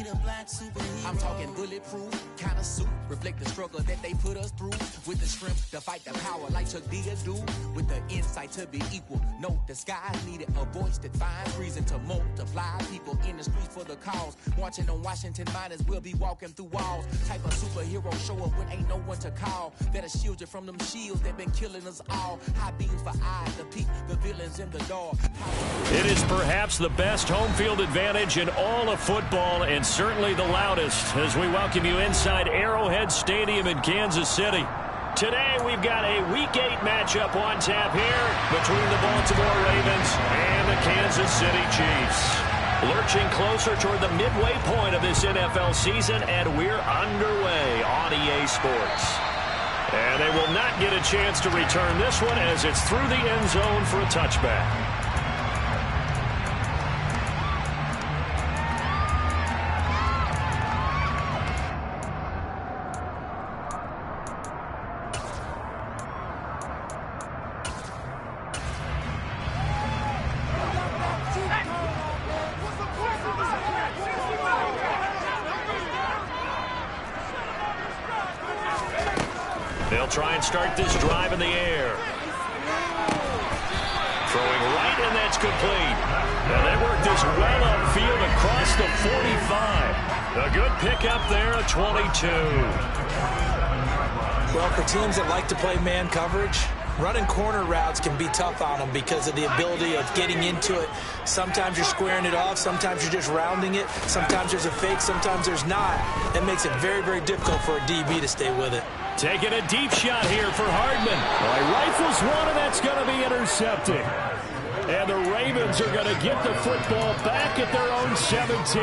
I'm talking bulletproof, kind of suit, reflect the struggle that they put us through. With the strength to fight the power like Chuck D do. With the insight to be equal, no disguise needed. A voice that finds reason to multiply. People in the streets for the cause. Marching on Washington, might as well be walking through walls. Type of superhero show up when ain't no one to call. That'll shield you from them shields that been killing us all. High beams for eyes to peek the villains in the dark. It is perhaps the best home field advantage in all of football, and certainly the loudest, as we welcome you inside Arrowhead Stadium in Kansas City. Today we've got a Week 8 matchup on tap here between the Baltimore Ravens and the Kansas City Chiefs. Lurching closer toward the midway point of this NFL season, and we're underway on EA Sports. And they will not get a chance to return this one as it's through the end zone for a touchback. They'll try and start this drive in the air. Throwing right, and that's complete. Now they work this well upfield across the 45. A good pickup there, a 22. Well, for teams that like to play man coverage, running corner routes can be tough on them because of the ability of getting into it. Sometimes you're squaring it off. Sometimes you're just rounding it. Sometimes there's a fake. Sometimes there's not. That makes it very, very difficult for a DB to stay with it. Taking a deep shot here for Hardman. Well, he rifles one, and that's going to be intercepted. And the Ravens are going to get the football back at their own 17.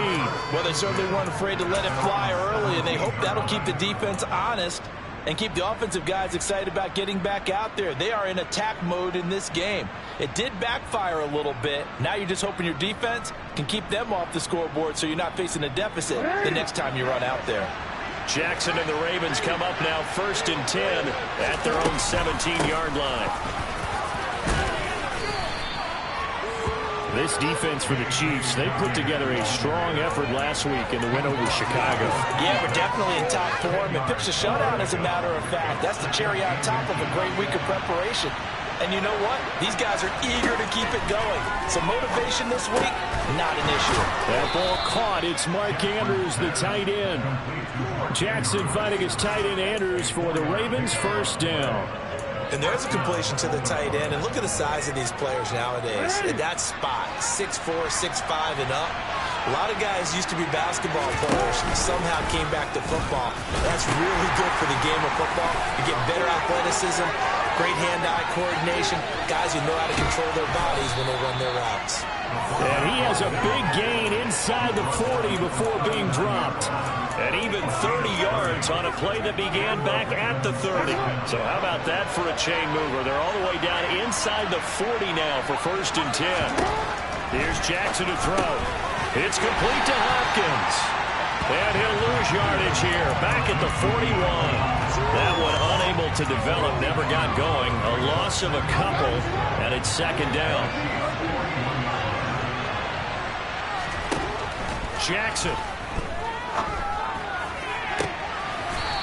Well, they certainly weren't afraid to let it fly early, and they hope that'll keep the defense honest and keep the offensive guys excited about getting back out there. They are in attack mode in this game. It did backfire a little bit. Now you're just hoping your defense can keep them off the scoreboard so you're not facing a deficit the next time you run out there. Jackson and the Ravens come up now 1st and 10 at their own 17-yard line. This defense for the Chiefs, they put together a strong effort last week in the win over Chicago. Yeah, we're definitely in top form. It pitched a shutout, as a matter of fact. That's the cherry on top of a great week of preparation. And you know what? These guys are eager to keep it going. So motivation this week, not an issue. That ball caught. It's Mark Andrews, the tight end. Jackson fighting his tight end Andrews for the Ravens, 1st down. And there's a completion to the tight end. And look at the size of these players nowadays. In that spot, 6'4", 6'5", and up. A lot of guys used to be basketball players and somehow came back to football. That's really good for the game of football. You get better athleticism, great hand-eye coordination. Guys who know how to control their bodies when they run their routes. And he has a big gain inside the 40 before being dropped. And even 30 yards on a play that began back at the 30. So how about that for a chain mover? They're all the way down inside the 40 now for 1st and 10. Here's Jackson to throw. It's complete to Hopkins. And he'll lose yardage here. Back at the 41. That one unable to develop, never got going. A loss of a couple, and it's 2nd down. Jackson.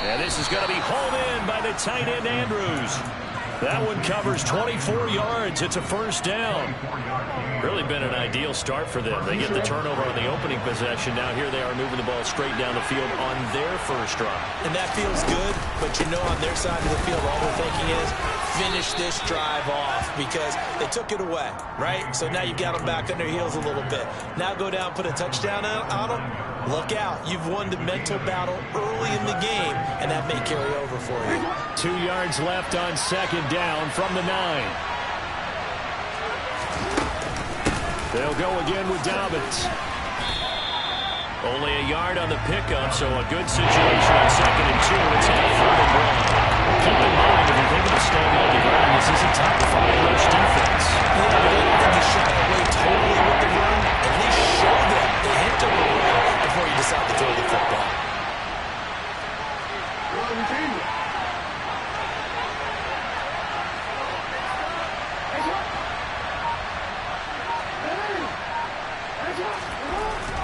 And this is going to be hauled in by the tight end Andrews. That one covers 24 yards. It's a 1st down. Really been an ideal start for them. They get the turnover on the opening possession. Now here they are moving the ball straight down the field on their first drive. And that feels good, but you know on their side of the field all they're thinking is finish this drive off because they took it away, right? So now you got them back on their heels a little bit. Now go down, put a touchdown on them. Look out. You've won the mental battle early in the game, and that may carry over for you. 2 yards left on 2nd down from the 9. They'll go again with Dobbins. Only a yard on the pickup, so a good situation on 2nd and 2. It's now 3rd and 1. Keep in mind, if you're thinking of staying on the ground, this is a top 5 rush defense. Yeah, but I don't think you shy away totally with the run. At least show them the hint of a run before you decide to throw the football.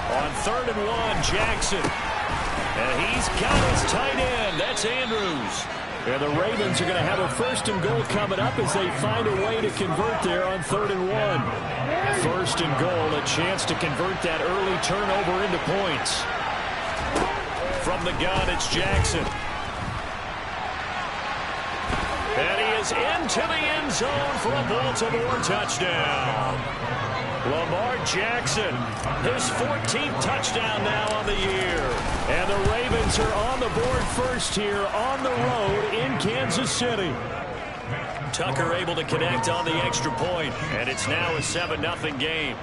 On 3rd and 1, Jackson. And he's got his tight end. That's Andrews. And the Ravens are going to have a 1st and goal coming up as they find a way to convert there on 3rd and 1. 1st and goal, a chance to convert that early turnover into points. From the gun, it's Jackson. And he is into the end zone for a Baltimore touchdown. Lamar Jackson, his 14th touchdown now on the year. And the Ravens are on the board first here on the road in Kansas City. Tucker able to connect on the extra point, and it's now a 7-0 game.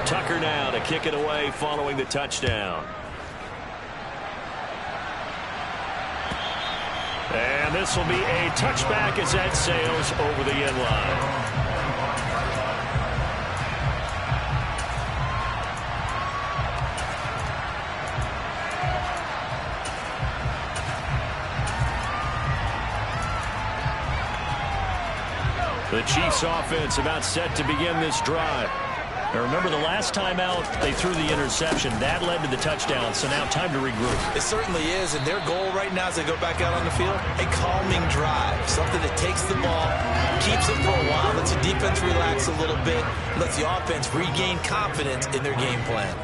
Tucker now to kick it away following the touchdown. And this will be a touchback as that sails over the end line. The Chiefs offense about set to begin this drive. Now remember, the last time out, they threw the interception. That led to the touchdown, so now time to regroup. It certainly is, and their goal right now as they go back out on the field, a calming drive, something that takes the ball, keeps it for a while, lets the defense relax a little bit, lets the offense regain confidence in their game plan.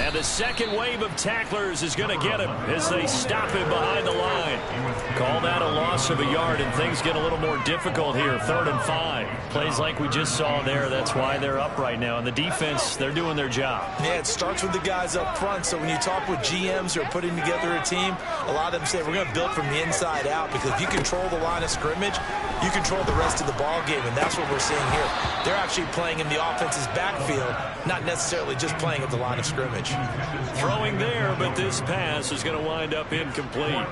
And the second wave of tacklers is going to get him as they stop him behind the line. Call that a loss of a yard, and things get a little more difficult here. 3rd and 5. Plays like we just saw there. That's why they're up right now. And the defense, they're doing their job. Yeah, it starts with the guys up front. So when you talk with GMs who are putting together a team, a lot of them say we're going to build from the inside out, because if you control the line of scrimmage, you control the rest of the ball game, and that's what we're seeing here. They're actually playing in the offense's backfield, not necessarily just playing at the line of scrimmage. Throwing there, but this pass is going to wind up incomplete.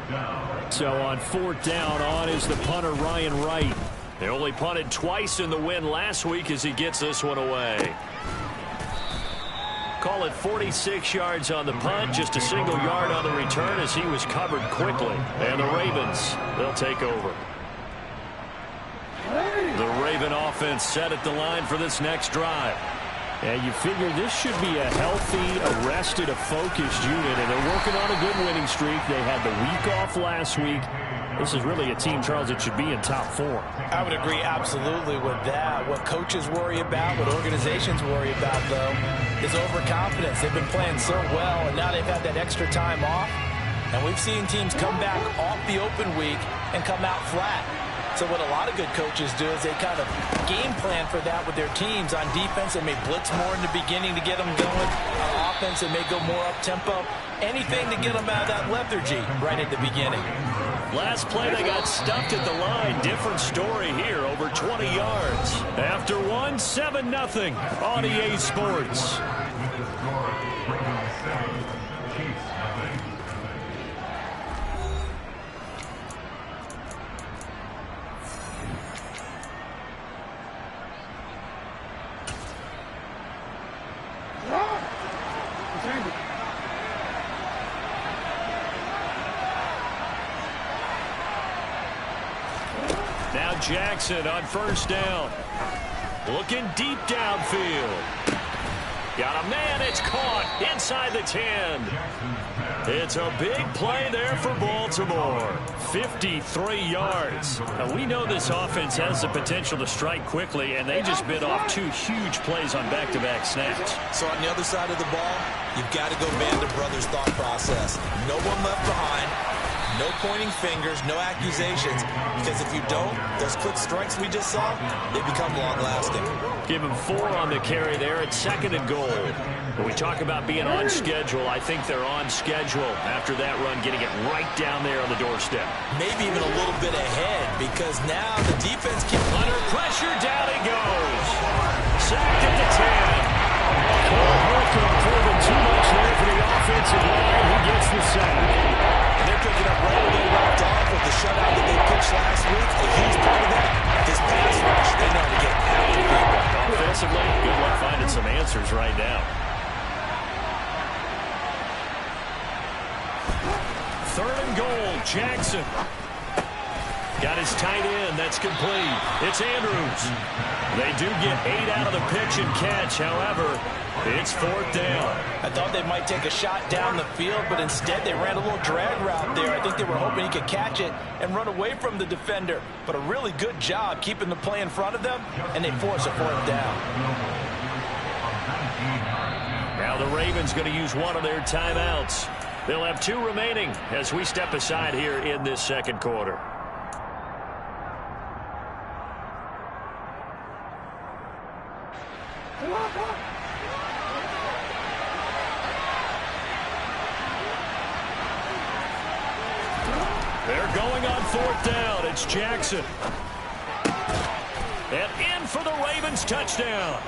So on 4th down, on is the punter, Ryan Wright. They only punted twice in the win last week as he gets this one away. Call it 46 yards on the punt, just a single yard on the return as he was covered quickly. And the Ravens, they'll take over. The Raven offense set at the line for this next drive. And you figure this should be a healthy, arrested, a focused unit, and they're working on a good winning streak. They had the week off last week. This is really a team, Charles, that should be in top 4. I would agree absolutely with that. What coaches worry about, what organizations worry about, though, is overconfidence. They've been playing so well, and now they've had that extra time off. And we've seen teams come back off the open week and come out flat. So what a lot of good coaches do is they kind of game plan for that with their teams. On defense, they may blitz more in the beginning to get them going. On offense, they may go more up-tempo. Anything to get them out of that lethargy right at the beginning. Last play, they got stuffed at the line. Different story here, over 20 yards. After one, 7-0 on EA Sports. Now Jackson on 1st down. Looking deep downfield. Got a man, it's caught inside the 10. It's a big play there for Baltimore. 53 yards. Now we know this offense has the potential to strike quickly, and they just bit off 2 huge plays on back-to-back snaps. So on the other side of the ball, you've got to go Band of Brothers thought process. No one left behind. No pointing fingers, no accusations, because if you don't, those quick strikes we just saw, they become long-lasting. Give him 4 on the carry there at 2nd and goal. When we talk about being on schedule, I think they're on schedule after that run, getting it right down there on the doorstep. Maybe even a little bit ahead, because now the defense can... Under pressure, down he goes. Sacked at the 10. Cole Holcomb proving too much there for the offensive line. He gets the sack. They're picking up right where they left off with the shutout that they pitched last week. A huge part of that, this pass rush, they know to get after people. Offensively, good luck finding some answers right now. 3rd and goal. Jackson. Got his tight end. That's complete. It's Andrews. They do get 8 out of the pitch and catch. However, it's 4th down. I thought they might take a shot down the field, but instead they ran a little drag route there. I think they were hoping he could catch it and run away from the defender. But a really good job keeping the play in front of them, and they force a 4th down. Now the Ravens going to use one of their timeouts. They'll have 2 remaining as we step aside here in this second quarter. They're going on 4th down. It's Jackson. And in for the Ravens touchdown.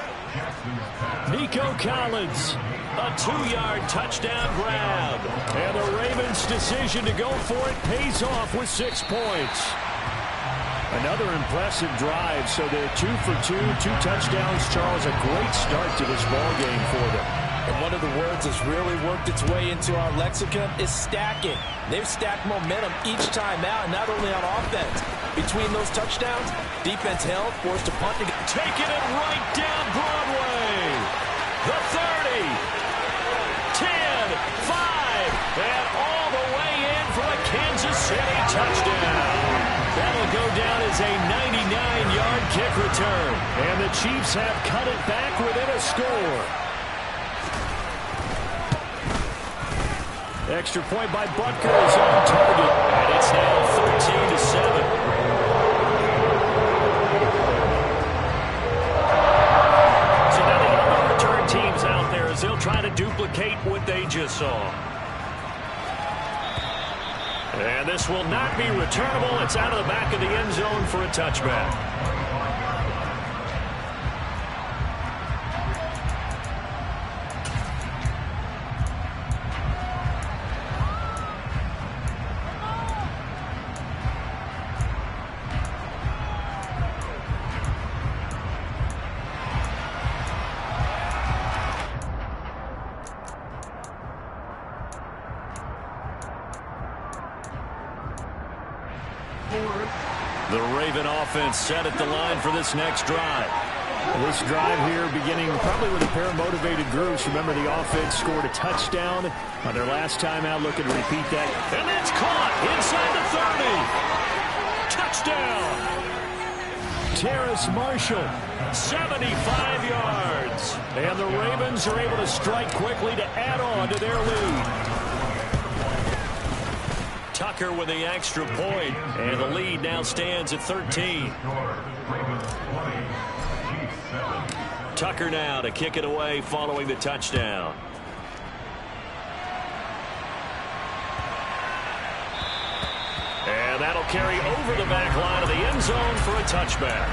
Nico Collins. A 2-yard touchdown grab. And the Ravens' decision to go for it pays off with 6 points. Another impressive drive, so they're 2 for 2, 2 touchdowns. Charles, a great start to this ball game for them. And one of the words that's really worked its way into our lexicon is stacking. They've stacked momentum each time out, not only on offense. Between those touchdowns, defense held, forced to punt. Taking it right down Broadway. The 30, 10, 5, and all the way in for a Kansas City touchdown. That'll go down as a 99-yard kick return. And the Chiefs have cut it back within a score. Extra point by Butker is on target. And it's now 13-7. So now the other return teams out there as they'll try to duplicate what they just saw. And this will not be returnable. It's out of the back of the end zone for a touchback. The Raven offense set at the line for this next drive. This drive here beginning probably with a pair of motivated groups. Remember, the offense scored a touchdown on their last time out, looking to repeat that. And that's caught inside the 30. Touchdown. Terrace Marshall. 75 yards. And the Ravens are able to strike quickly to add on to their lead. Tucker with the extra point, and the lead now stands at 13. Tucker now to kick it away following the touchdown. And that'll carry over the back line of the end zone for a touchback.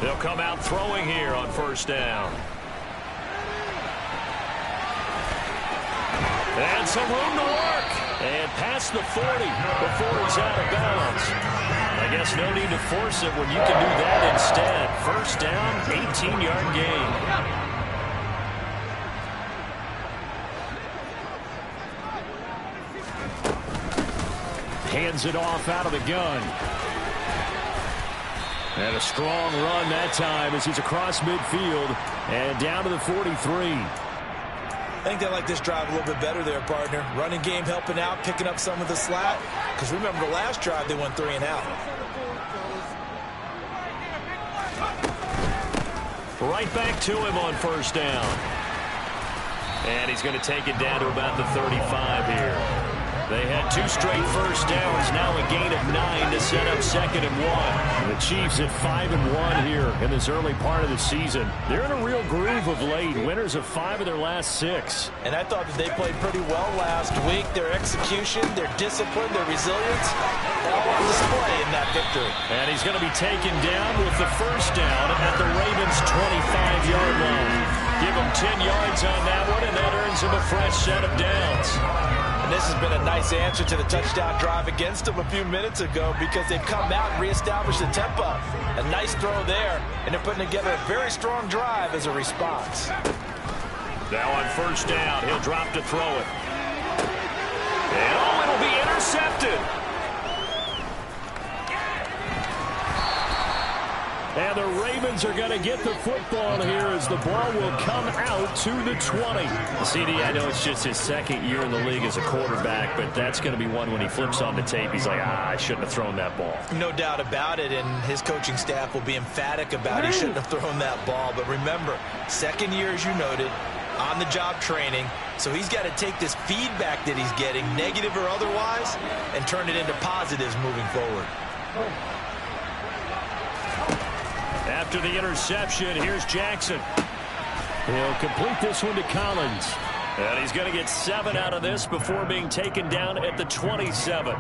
They'll come out throwing here on 1st down. And some room to work. And past the 40 before he's out of bounds. I guess no need to force it when you can do that instead. 1st down, 18-yard gain. Hands it off out of the gun. And a strong run that time as he's across midfield and down to the 43. I think they like this drive a little bit better there, partner. Running game helping out, picking up some of the slack. Because remember the last drive, they went 3 and out. Right back to him on 1st down. And he's going to take it down to about the 35 here. They had 2 straight 1st downs, now a gain of 9 to set up 2nd and 1. The Chiefs at 5-1 here in this early part of the season. They're in a real groove of late. Winners of 5 of their last 6. And I thought that they played pretty well last week. Their execution, their discipline, their resilience, all on display in that victory. And he's going to be taken down with the 1st down at the Ravens' 25-yard line. Give him 10 yards on that one, and that earns him a fresh set of downs. And this has been a nice answer to the touchdown drive against them a few minutes ago because they've come out and reestablished the tempo. A nice throw there, and they're putting together a very strong drive as a response. Now on first down, he'll drop to throw it. And oh, it'll be intercepted. And the Ravens are going to get the football here as the ball will come out to the 20. CD, I know it's just his second year in the league as a quarterback, but that's going to be one when he flips on the tape. He's like, I shouldn't have thrown that ball. No doubt about it, and his coaching staff will be emphatic about he shouldn't have thrown that ball. But remember, second year, as you noted, on-the-job training, so he's got to take this feedback that he's getting, negative or otherwise, and turn it into positives moving forward. After the interception, here's Jackson. He'll complete this one to Collins. And he's going to get 7 out of this before being taken down at the 27.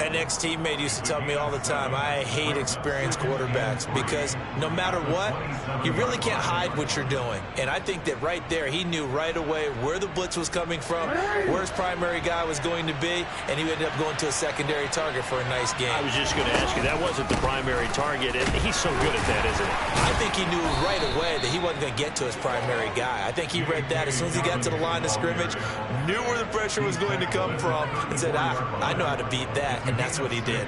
An ex-teammate used to tell me all the time, I hate experienced quarterbacks because no matter what, you really can't hide what you're doing. And I think that right there, he knew right away where the blitz was coming from, where his primary guy was going to be, and he ended up going to a secondary target for a nice game. I was just going to ask you, that wasn't the primary target, and he's so good at that, isn't he? I think he knew right away that he wasn't going to get to his primary guy. I think he read that as soon as he got to the line of scrimmage, knew where the pressure was going to come from, and said, I know how to beat that. And that's what he did.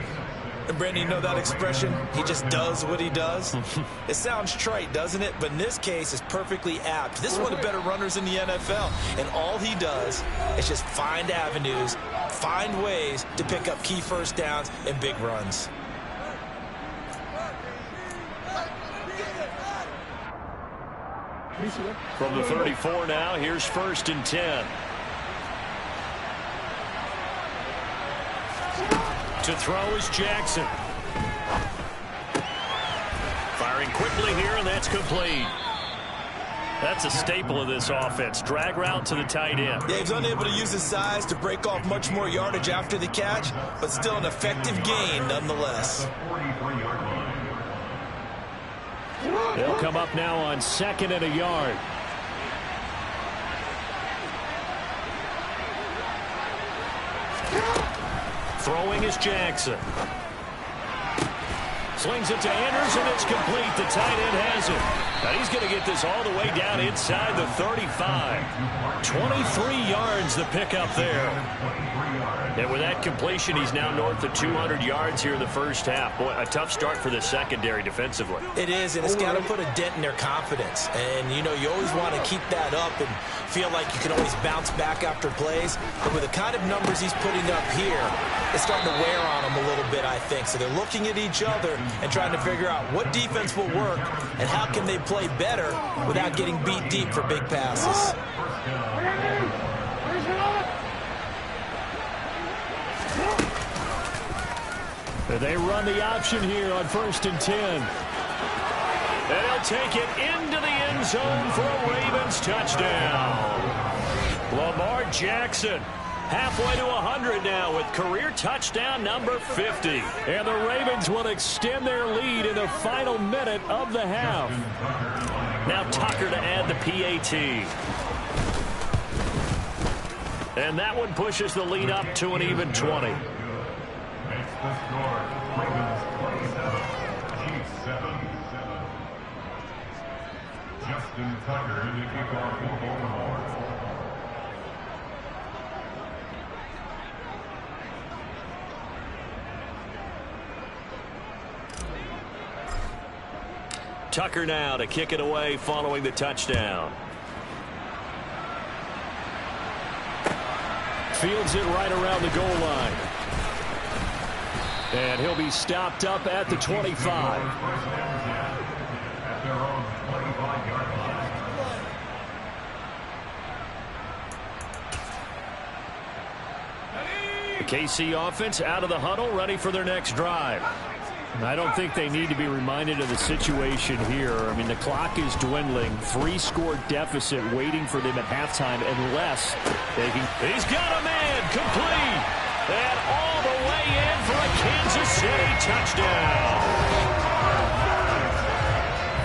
And Brandon, you know that expression? He just does what he does. It sounds trite, doesn't it? But in this case, it's perfectly apt. This is one of the better runners in the NFL. And all he does is just find avenues, find ways to pick up key first downs and big runs. From the 34 now, here's 1st and 10. To throw is Jackson. Firing quickly here, and that's complete. That's a staple of this offense. Drag route to the tight end. Yeah, he's unable to use his size to break off much more yardage after the catch, but still an effective gain nonetheless. They'll come up now on 2nd and a yard. Throwing is Jackson. Slings it to Anders, and it's complete. The tight end has it. And he's going to get this all the way down inside the 35. 23 yards the pickup there. And with that completion, he's now north of 200 yards here in the first half. Boy, a tough start for the secondary defensively. It is, and it's got to put a dent in their confidence. And, you know, you always want to keep that up and feel like you can always bounce back after plays. But with the kind of numbers he's putting up here, it's starting to wear on them a little bit, I think. So they're looking at each other and trying to figure out what defense will work and how can they play better without getting beat deep for big passes. They run the option here on 1st and 10. And he'll take it into the end zone for a Ravens touchdown. Lamar Jackson halfway to 100 now with career touchdown number 50. And the Ravens will extend their lead in the final minute of the half. Now Tucker to add the PAT. And that one pushes the lead up to an even 20. Justin Tucker in the kickoff for Baltimore. Tucker now to kick it away following the touchdown. Fields it right around the goal line. And he'll be stopped up at the 25. The KC offense out of the huddle, ready for their next drive. I don't think they need to be reminded of the situation here. I mean, the clock is dwindling. 3-score deficit waiting for them at halftime unless they can. He's got a man complete. And all the way in for a Kansas City touchdown.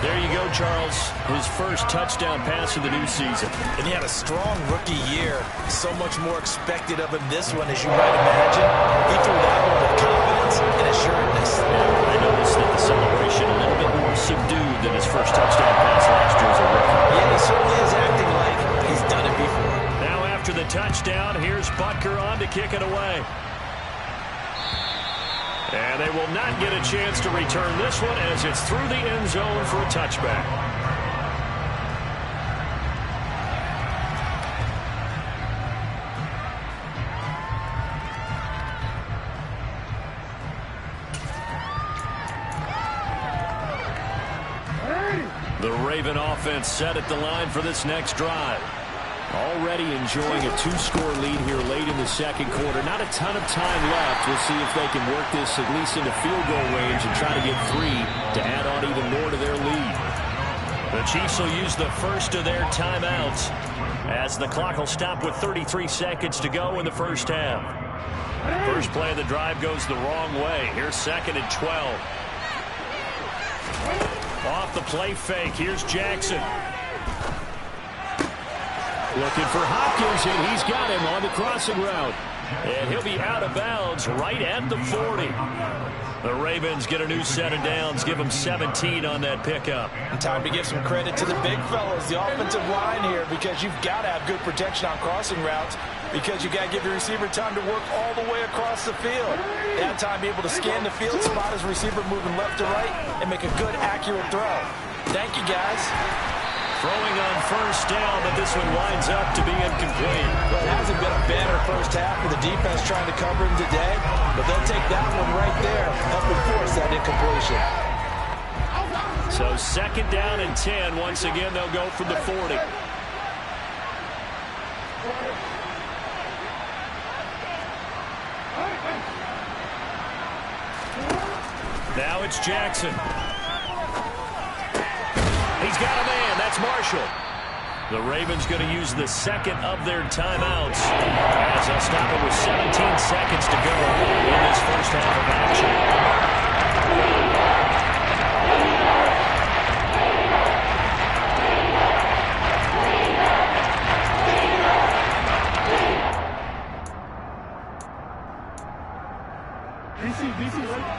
There you go, Charles, his first touchdown pass of the new season. And he had a strong rookie year. So much more expected of him this one, as you might imagine. He threw that one with confidence and assuredness. I noticed that the celebration a little bit more subdued than his first touchdown pass last year as a rookie. Yeah, he certainly is acting like he's done it before. Now after the touchdown, here's Butker on to kick it away. And they will not get a chance to return this one as it's through the end zone for a touchback. The Raven offense set at the line for this next drive. Already enjoying a two-score lead here late in the second quarter. Not a ton of time left. We'll see if they can work this at least into field goal range and try to get 3 to add on even more to their lead. The Chiefs will use the first of their timeouts as the clock will stop with 33 seconds to go in the first half. First play of the drive goes the wrong way. Here's 2nd and 12. Off the play fake. Here's Jackson. Looking for Hopkins, and he's got him on the crossing route. And he'll be out of bounds right at the 40. The Ravens get a new set of downs, give them 17 on that pickup. And time to give some credit to the big fellas, the offensive line here, because you've got to have good protection on crossing routes, because you've got to give your receiver time to work all the way across the field. That time, be able to scan the field, spot his receiver moving left to right, and make a good, accurate throw. Thank you, guys. Throwing on first down, but this one winds up to be incomplete. Well, it hasn't been a banner first half for the defense trying to cover him today, but they'll take that one right there, helping force that incompletion. So 2nd down and 10. Once again, they'll go from the 40. Now it's Jackson. He's got a man. That's Marshall. The Ravens going to use the 2nd of their timeouts as they'll stop it with 17 seconds to go in this first half of action.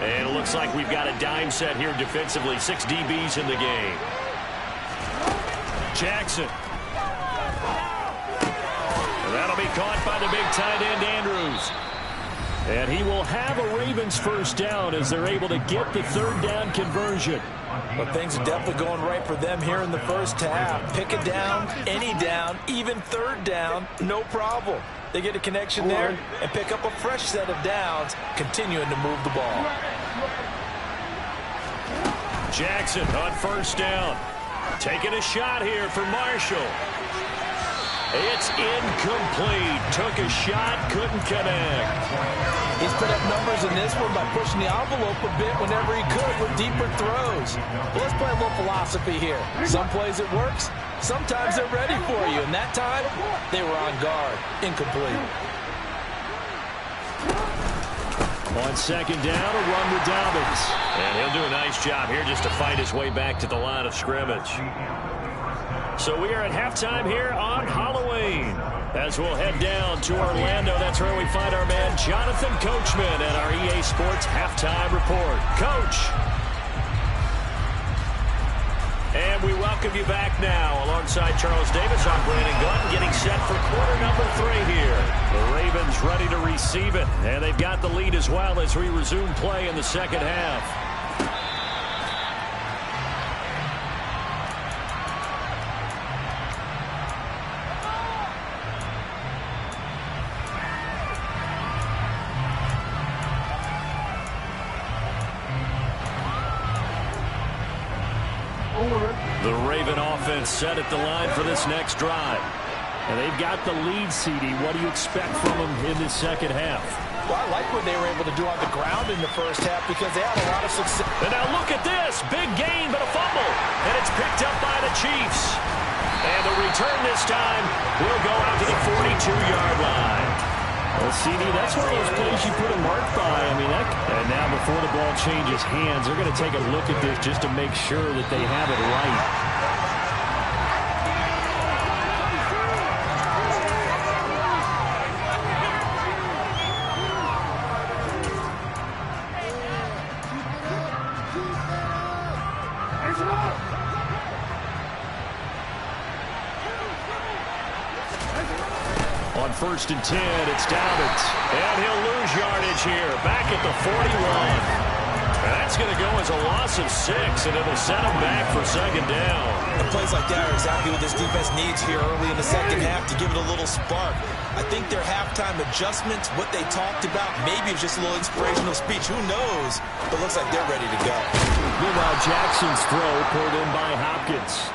And it looks like we've got a dime set here defensively. 6 DBs in the game. Jackson. And that'll be caught by the big tight end, Andrews. And he will have a Ravens first down as they're able to get the 3rd down conversion. But things are definitely going right for them here in the first half. Pick a down, any down, even 3rd down, no problem. They get a connection there and pick up a fresh set of downs, continuing to move the ball. Jackson on first down. Taking a shot here for Marshall. It's incomplete. Took a shot, couldn't connect. He's put up numbers in this one by pushing the envelope a bit whenever he could with deeper throws. But let's play a little philosophy here. Some plays it works, sometimes they're ready for you. And that time, they were on guard. Incomplete. On 2nd down, a run with Dobbins. And he'll do a nice job here just to fight his way back to the line of scrimmage. So we are at halftime here on Halloween. As we'll head down to Orlando, that's where we find our man Jonathan Coachman at our EA Sports Halftime Report. Coach. And we welcome you back now. Alongside Charles Davis, I'm Brandon Gunn, getting set for quarter number 3 here. The Ravens ready to receive it, and they've got the lead as well as we resume play in the second half. The Raven offense set at the line for this next drive. And they've got the lead, CD. What do you expect from them in this second half? Well, I like what they were able to do on the ground in the first half because they had a lot of success. And now look at this. Big gain, but a fumble. And it's picked up by the Chiefs. And the return this time will go out to the 42-yard line. Well, CD, that's one of those plays you put a mark by. I mean, and now before the ball changes hands, they're going to take a look at this just to make sure that they have it right. On 1st and 10, it's Dobbins. And he'll lose yardage here. Back at the 41. That's going to go as a loss of 6, and it'll set him back for 2nd down. And plays like that are exactly what this defense needs here early in the second half to give it a little spark. I think their halftime adjustments, what they talked about, maybe it's just a little inspirational speech. Who knows? But looks like they're ready to go. Meanwhile, Jackson's throw pulled in by Hopkins.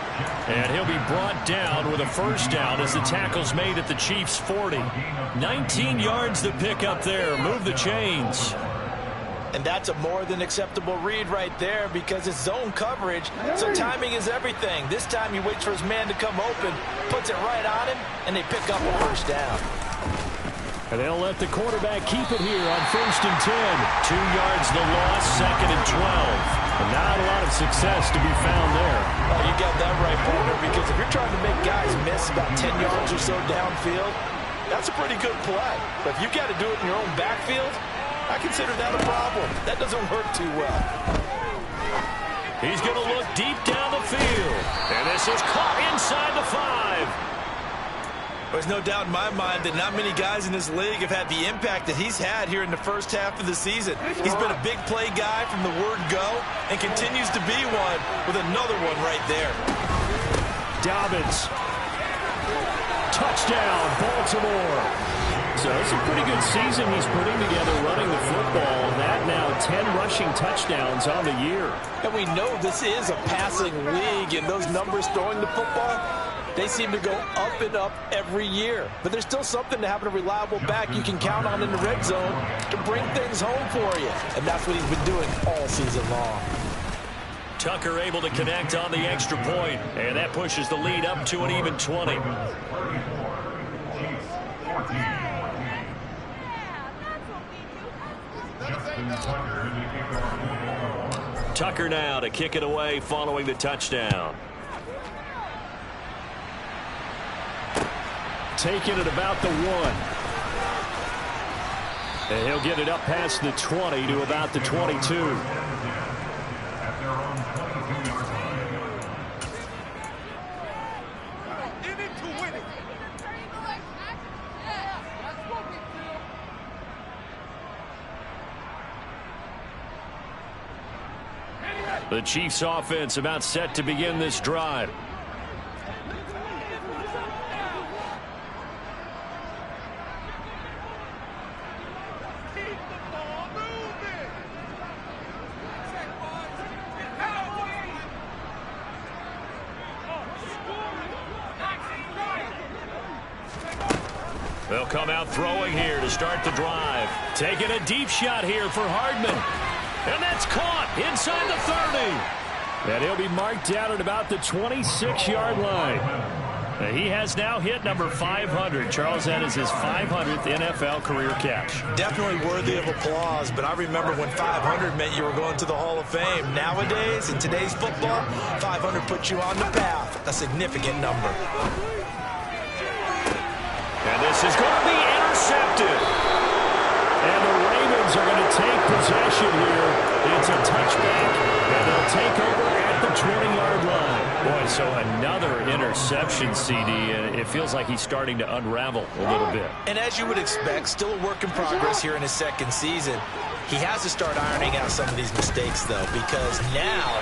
And he'll be brought down with a 1st down as the tackle's made at the Chiefs' 40. 19 yards to pick up there. Move the chains. And that's a more than acceptable read right there because it's zone coverage, so timing is everything. This time he waits for his man to come open, puts it right on him, and they pick up a 1st down. And they'll let the quarterback keep it here on 1st and 10. 2 yards the loss, 2nd and 12. And not a lot of success to be found there. Oh, you got that right, partner, because if you're trying to make guys miss about 10 yards or so downfield, that's a pretty good play. But if you've got to do it in your own backfield, I consider that a problem. That doesn't work too well. He's going to look deep down the field. And this is caught inside the 5. There's no doubt in my mind that not many guys in this league have had the impact that he's had here in the first half of the season. He's been a big play guy from the word go and continues to be one with another one right there. Dobbins. Touchdown, Baltimore. So it's a pretty good season he's putting together running the football. That now 10 rushing touchdowns on the year. And we know this is a passing league, and those numbers throwing the football, they seem to go up and up every year. But there's still something to having a reliable back you can count on in the red zone to bring things home for you. And that's what he's been doing all season long. Tucker able to connect on the extra point, and that pushes the lead up to an even 20. Tucker now to kick it away following the touchdown. Taking it about the 1. And he'll get it up past the 20 to about the 22. The Chiefs offense about set to begin this drive. They'll come out throwing here to start the drive. Taking a deep shot here for Hardman. And that's caught inside the 30. And he'll be marked down at about the 26-yard line. He has now hit number 500. Charles, that is his 500th NFL career catch. Definitely worthy of applause, but I remember when 500 meant you were going to the Hall of Fame. Nowadays, in today's football, 500 puts you on the path. A significant number. And this is going to be intercepted. And the Ravens are going to take possession here. It's a touchback, and they'll take over at the 20-yard line. Boy, so another interception, CD. It feels like he's starting to unravel a little bit. And as you would expect, still a work in progress here in his second season. He has to start ironing out some of these mistakes, though, because now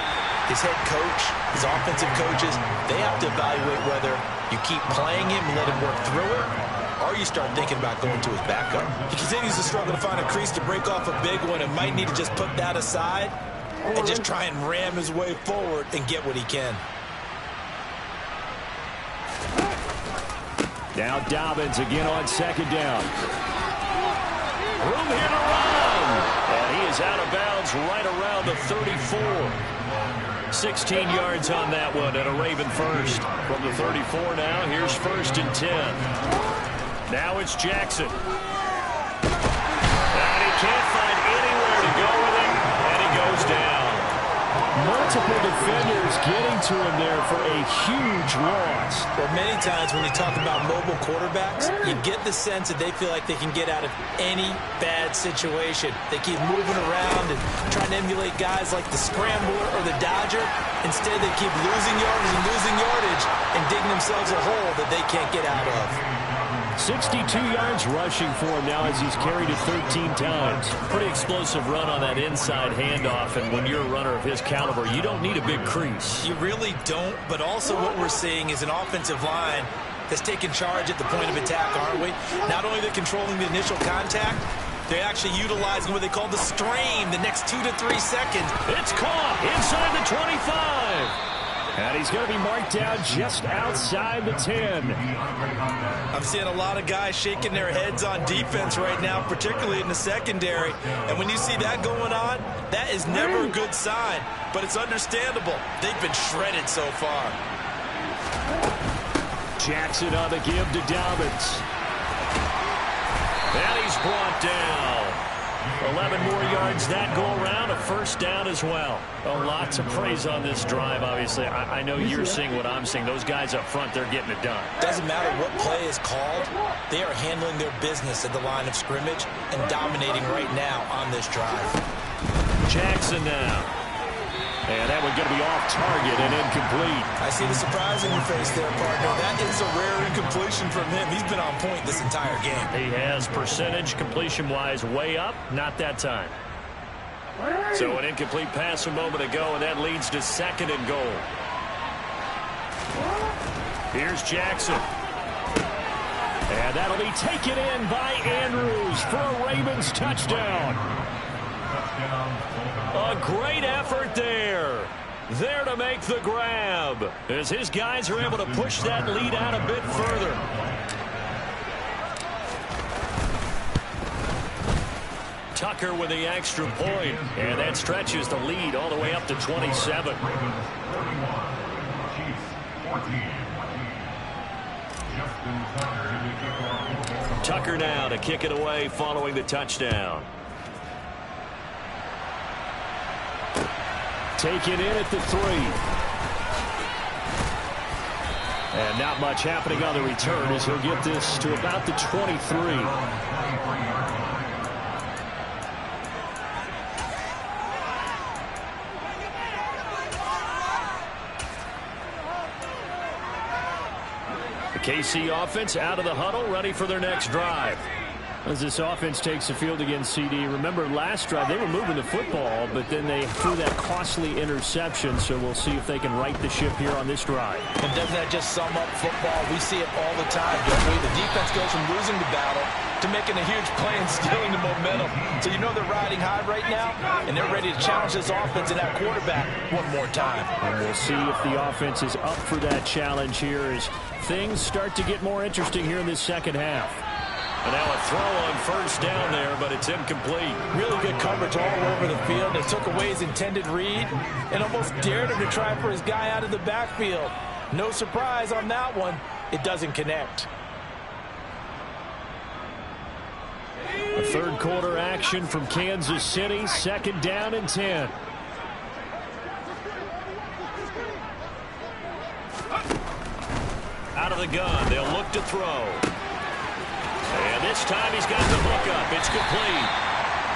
his head coach, his offensive coaches, they have to evaluate whether you keep playing him and let him work through it, or you start thinking about going to his backup. He continues to struggle to find a crease to break off a big one and might need to just put that aside and just try and ram his way forward and get what he can. Now Dobbins again on 2nd down. Room here to run. And he is out of bounds right around the 34. 16 yards on that one and a Raven first. From the 34 now, here's 1st and 10. Now it's Jackson. Multiple defenders getting to him there for a huge loss. Well, many times when you talk about mobile quarterbacks, you get the sense that they feel like they can get out of any bad situation. They keep moving around and trying to emulate guys like the Scrambler or the Dodger. Instead, they keep losing yardage and digging themselves a hole that they can't get out of. 62 yards rushing for him now as he's carried it 13 times. Pretty explosive run on that inside handoff, and when you're a runner of his caliber, you don't need a big crease. You really don't, but also what we're seeing is an offensive line that's taking charge at the point of attack, aren't we? Not only are they controlling the initial contact, they're actually utilizing what they call the strain the next 2 to 3 seconds. It's caught inside the 25. And he's going to be marked down just outside the 10. I'm seeing a lot of guys shaking their heads on defense right now, particularly in the secondary. And when you see that going on, that is never a good sign. But it's understandable. They've been shredded so far. Jackson on the give to Dobbins. And he's brought down. 11 more yards that go around, a first down as well. A lot to praise on this drive, obviously. I know you're seeing what I'm seeing. Those guys up front, they're getting it done. Doesn't matter what play is called. They are handling their business at the line of scrimmage and dominating right now on this drive. Jackson now. And that one going to be off target and incomplete. I see the surprise in your face there, partner. That is a rare incompletion from him. He's been on point this entire game. He has percentage completion-wise way up. Not that time. So an incomplete pass a moment ago, and that leads to 2nd and goal. Here's Jackson. And that'll be taken in by Andrews for a Ravens touchdown. A great effort there. There to make the grab as his guys are able to push that lead out a bit further. Tucker with the extra point, and that stretches the lead all the way up to 27. Tucker now to kick it away following the touchdown. Taken in at the 3. And not much happening on the return as he'll get this to about the 23. The KC offense out of the huddle, ready for their next drive. As this offense takes the field against CD, remember last drive they were moving the football, but then they threw that costly interception, so we'll see if they can right the ship here on this drive. And doesn't that just sum up football? We see it all the time, don't we? The defense goes from losing the battle to making a huge play and stealing the momentum. So you know they're riding high right now, and they're ready to challenge this offense and that quarterback one more time. And we'll see if the offense is up for that challenge here as things start to get more interesting here in this second half. And now a throw on first down there, but it's incomplete. Really good coverage all over the field. They took away his intended read and almost dared him to try for his guy out of the backfield. No surprise on that one. It doesn't connect. A third quarter action from Kansas City. 2nd down and 10. Out of the gun, they'll look to throw. And this time he's got the hook up. It's complete.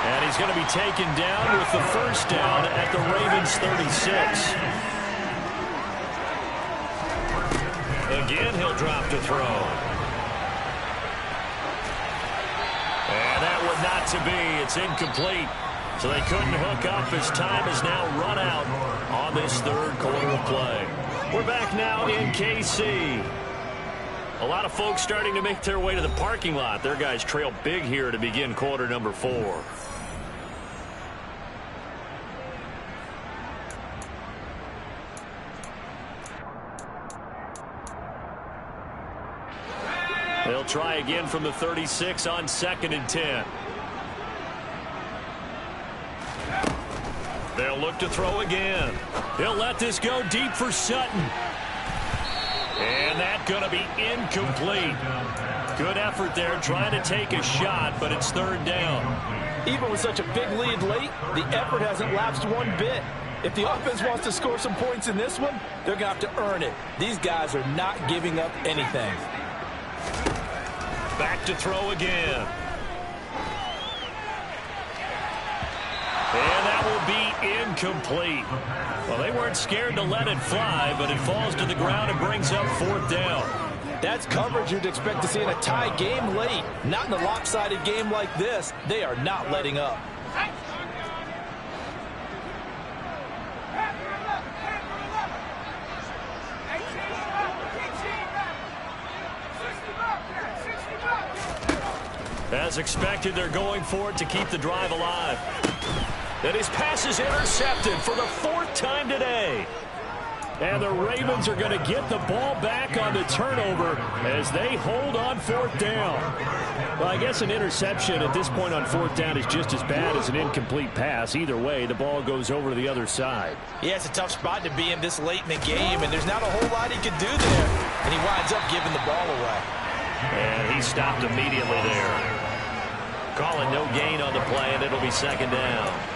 And he's going to be taken down with the first down at the Ravens 36. Again, he'll drop to throw. And that one not to be. It's incomplete. So they couldn't hook up as time is now run out on this third quarter of play. We're back now in KC. A lot of folks starting to make their way to the parking lot. Their guys trail big here to begin quarter number 4. They'll try again from the 36 on 2nd and 10. They'll look to throw again. He'll let this go deep for Sutton. And that's going to be incomplete. Good effort there trying to take a shot, but it's 3rd down. Even with such a big lead late, the effort hasn't lapsed one bit. If the offense wants to score some points in this one, they're going to have to earn it. These guys are not giving up anything. Back to throw again. And that will be incomplete. Well, they weren't scared to let it fly, but it falls to the ground and brings up 4th down. That's coverage you'd expect to see in a tie game late. Not in a lopsided game like this. They are not letting up. As expected, they're going for it to keep the drive alive. And his pass is intercepted for the 4th time today. And the Ravens are going to get the ball back on the turnover as they hold on 4th down. Well, I guess an interception at this point on 4th down is just as bad as an incomplete pass. Either way, the ball goes over to the other side. Yeah, it's a tough spot to be in this late in the game, and there's not a whole lot he can do there. And he winds up giving the ball away. And he stopped immediately there. Calling no gain on the play, and it'll be 2nd down.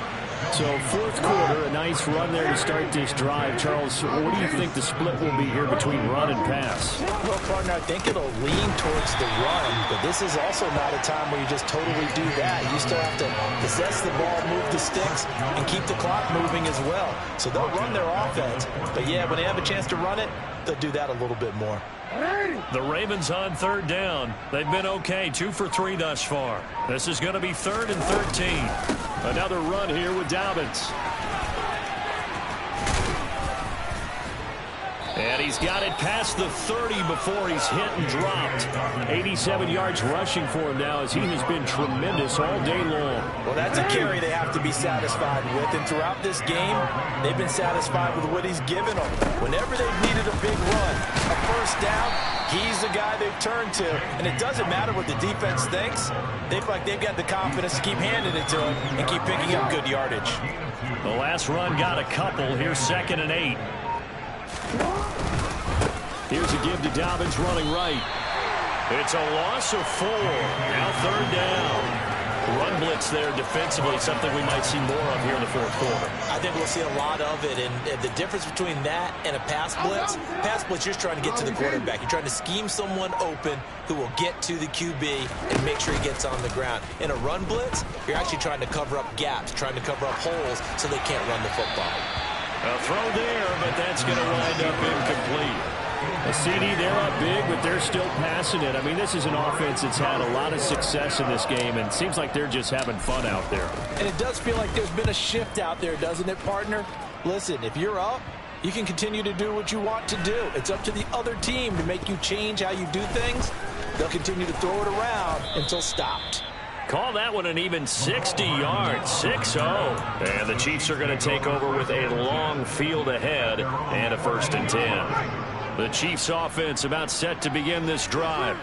So 4th quarter, a nice run there to start this drive. Charles, what do you think the split will be here between run and pass? Well, partner, I think it'll lean towards the run, but this is also not a time where you just totally do that. You still have to possess the ball, move the sticks, and keep the clock moving as well. So they'll run their offense, but yeah, when they have a chance to run it, they'll do that a little bit more. The Ravens on 3rd down. They've been okay, 2 for 3 thus far. This is going to be 3rd and 13. Another run here with Dobbins. And he's got it past the 30 before he's hit and dropped. 87 yards rushing for him now as he has been tremendous all day long. Well, that's a carry they have to be satisfied with. And throughout this game, they've been satisfied with what he's given them. Whenever they've needed a big run, a 1st down, he's the guy they've turned to. And it doesn't matter what the defense thinks. They feel like they've got the confidence to keep handing it to him and keep picking up good yardage. The last run got a couple. Here's 2nd and 8. Here's a give to Dobbins running right. It's a loss of 4. Now 3rd down. Run blitz there defensively, something we might see more of here in the 4th quarter. I think we'll see a lot of it, and the difference between that and a pass blitz, you're just trying to get to the quarterback. You're trying to scheme someone open who will get to the QB and make sure he gets on the ground. In a run blitz, you're actually trying to cover up gaps, trying to cover up holes so they can't run the football. A throw there, but that's going to wind up incomplete. A CD, they're up big, but they're still passing it. I mean, this is an offense that's had a lot of success in this game, and it seems like they're just having fun out there. And it does feel like there's been a shift out there, doesn't it, partner? Listen, if you're up, you can continue to do what you want to do. It's up to the other team to make you change how you do things. They'll continue to throw it around until stopped. Call that one an even 60 yards, 6-0. And the Chiefs are going to take over with a long field ahead and a 1st and 10. The Chiefs offense about set to begin this drive.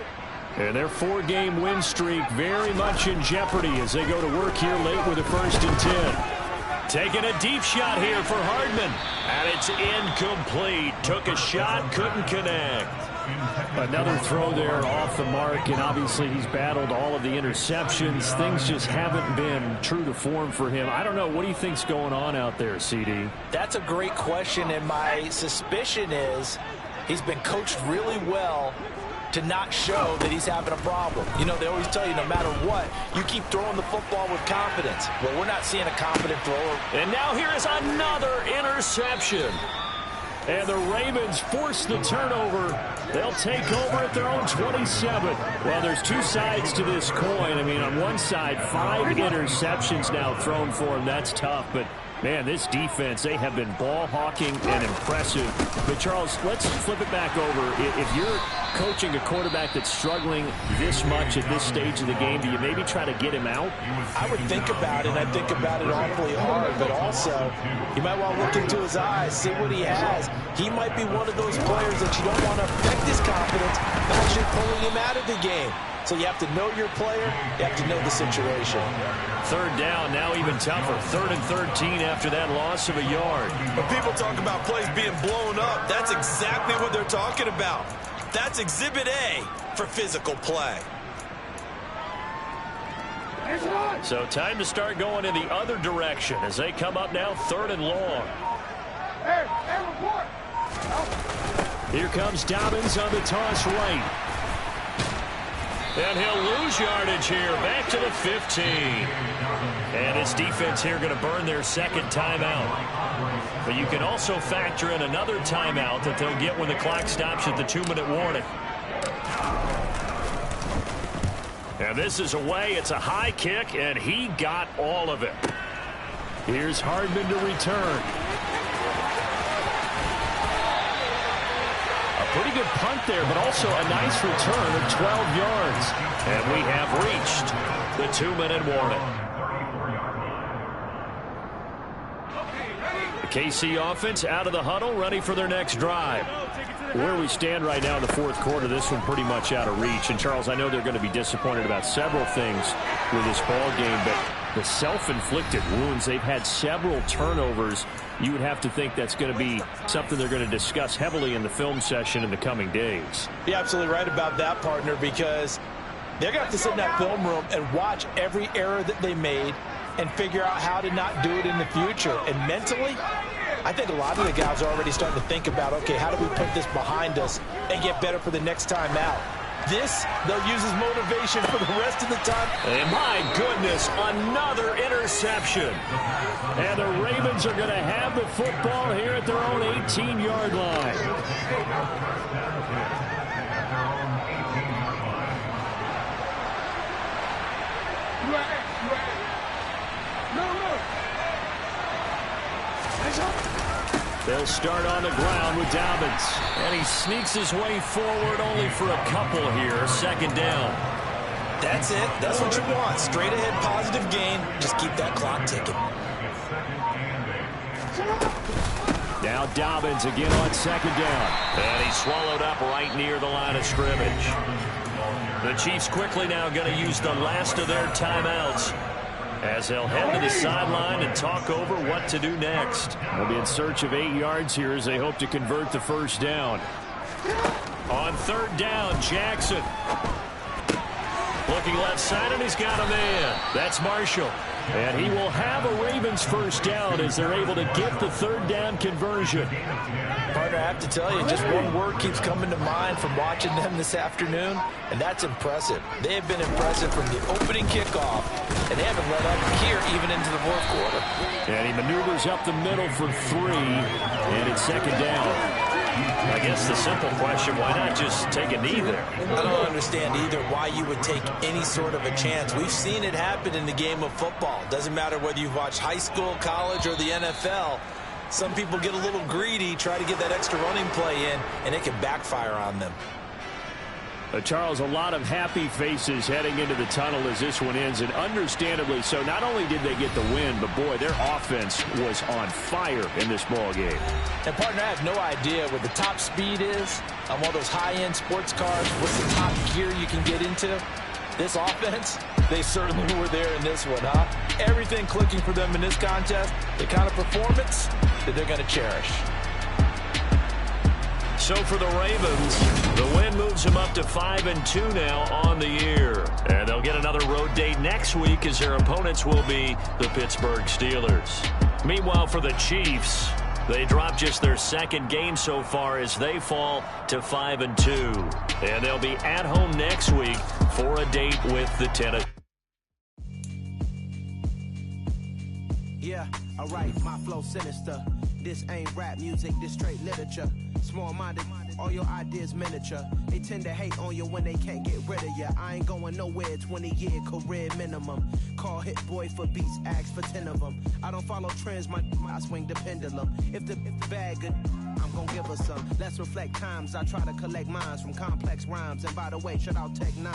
And their 4-game win streak very much in jeopardy as they go to work here late with a 1st and 10. Taking a deep shot here for Hardman. And it's incomplete. Took a shot, couldn't connect. Another throw there off the mark, and obviously he's battled all of the interceptions. Things just haven't been true to form for him. I don't know. What do you think's going on out there, CD? That's a great question, and my suspicion is he's been coached really well to not show that he's having a problem. You know, they always tell you no matter what, you keep throwing the football with confidence. Well, we're not seeing a confident thrower. And now here is another interception. And the Ravens force the turnover. They'll take over at their own 27. Well, there's 2 sides to this coin. I mean, on one side, 5 interceptions now thrown for him. That's tough, but man, this defense, they have been ball hawking and impressive. But, Charles, let's flip it back over. If you're coaching a quarterback that's struggling this much at this stage of the game, do you maybe try to get him out? I would think about it. I think about it awfully hard, but also you might want to look into his eyes, see what he has. He might be one of those players that you don't want to affect his confidence by actually pulling him out of the game. So you have to know your player. You have to know the situation. 3rd down, now even tougher. 3rd and 13 after that loss of a yard. When people talk about plays being blown up, that's exactly what they're talking about. That's Exhibit A for physical play. So time to start going in the other direction as they come up now 3rd and long. Here comes Dobbins on the toss right. And he'll lose yardage here, back to the 15. And his defense here going to burn their second timeout. But you can also factor in another timeout that they'll get when the clock stops at the 2-minute warning. And this is away. It's a high kick, and he got all of it. Here's Hardman to return. Pretty good punt there, but also a nice return of 12 yards. And we have reached the 2-minute warning. The KC offense out of the huddle, ready for their next drive. Where we stand right now in the fourth quarter, this one pretty much out of reach. And, Charles, I know they're going to be disappointed about several things with this ball game, but the self-inflicted wounds, they've had several turnovers. You would have to think that's going to be something they're going to discuss heavily in the film session in the coming days. You're absolutely right about that, partner, because they're going to have to sit in that film room and watch every error that they made and figure out how to not do it in the future. And mentally, I think a lot of the guys are already starting to think about, okay, how do we put this behind us and get better for the next time out? This, they'll use as motivation for the rest of the time. And my goodness, another interception. And the Ravens are going to have the football here at their own 18-yard line. They'll start on the ground with Dobbins. And he sneaks his way forward only for a couple here. Second down. That's it. That's what you want. Straight ahead positive gain. Just keep that clock ticking. Now Dobbins again on second down. And he's swallowed up right near the line of scrimmage. The Chiefs quickly now going to use the last of their timeouts, as they'll head to the sideline and talk over what to do next. They'll be in search of 8 yards here as they hope to convert the first down. On third down, Jackson. Looking left side, and he's got a man. That's Marshall. And he will have a Ravens first down as they're able to get the third down conversion. Partner, I have to tell you, just one word keeps coming to mind from watching them this afternoon, and that's impressive. They have been impressive from the opening kickoff, and they haven't let up here even into the fourth quarter. And he maneuvers up the middle for 3, and it's second down. I guess the simple question, why not just take a knee there? I don't understand either why you would take any sort of a chance. We've seen it happen in the game of football. Doesn't matter whether you've watched high school, college, or the NFL. Some people get a little greedy, try to get that extra running play in, and it can backfire on them. Charles, a lot of happy faces heading into the tunnel as this one ends, and understandably so. Not only did they get the win, but, boy, their offense was on fire in this ball game. And, partner, I have no idea what the top speed is on one of those high-end sports cars. What's the top gear you can get into? This offense, they certainly were there in this one, huh? Everything clicking for them in this contest, the kind of performance that they're going to cherish. So for the Ravens, the win moves them up to 5-2 now on the year. And they'll get another road date next week as their opponents will be the Pittsburgh Steelers. Meanwhile, for the Chiefs, they drop just their second game so far as they fall to 5-2. And they'll be at home next week for a date with the Tennessee. Yeah, alright, my flow sinister. This ain't rap music, this straight literature. Small-minded, all your ideas miniature. They tend to hate on you when they can't get rid of you. I ain't going nowhere, 20-year career minimum. Call Hit Boy for beats, ask for 10 of them. I don't follow trends, I swing the pendulum. If the bag good, I'm gonna give her some. Let's reflect times, I try to collect minds from complex rhymes. And by the way, shout out Tech 9.